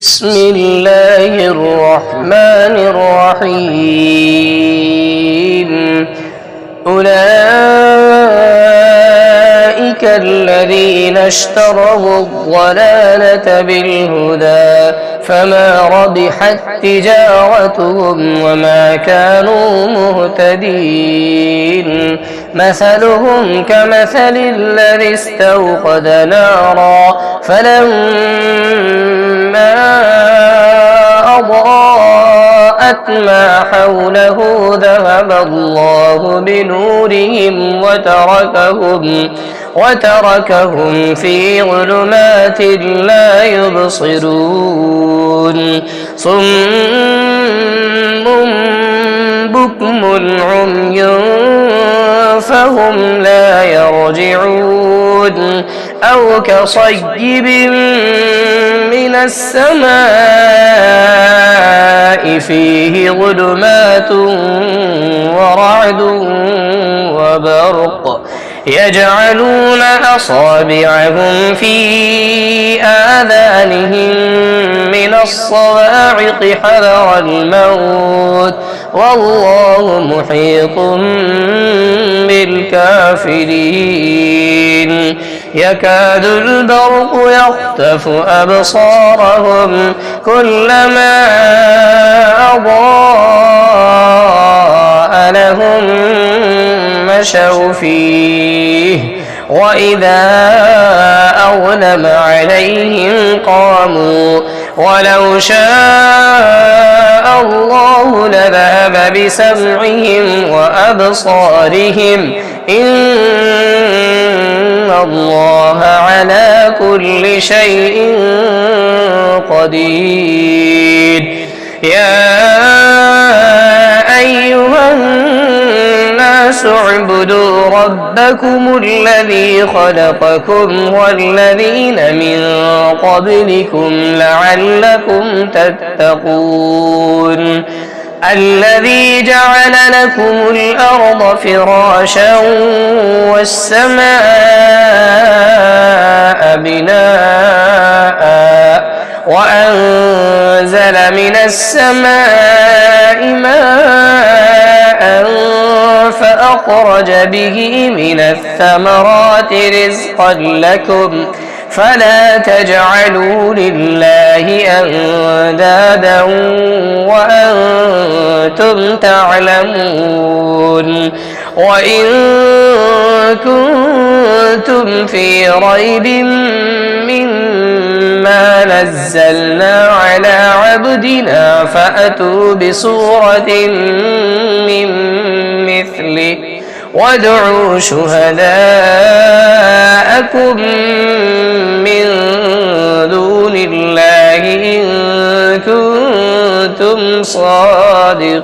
بسم الله الرحمن الرحيم أولئك الذين اشتروا الضلالة بالهدى فما ربحت تجارتهم وما كانوا مهتدين مثلهم كمثل الذي استوقد نارا فلما أضاءت ما حوله ذهب الله بنورهم وتركهم في ظلمات لا يبصرون صم بكم عمي فهم لا يرجعون أو كصيب من السماء فيه ظلمات ورعد وبرق يجعلون أصابعهم في آذانهم من الصواعق حذر الموت والله محيط بالكافرين يكاد البرق يخطف أبصارهم كلما أضاء لهم مشوا فيه وإذا أظلم عليهم قاموا ولو شاء الله لذهب بسمعهم وأبصارهم إن الله على كل شيء قدير يا أيها الناس اعبدوا ربكم الذي خلقكم والذين من قبلكم لعلكم تتقون الذي جعل لكم الأرض فراشا والسماء بناء وأنزل من السماء ماء فأخرج به من الثمرات رزقا لكم فلا تجعلوا لله أندادا وأنتم تعلمون وإن كنتم في ريب مما نزلنا على عبدنا فأتوا بسورة من مثله وادعوا شهداءكم من دون الله إن كنتم صادقين.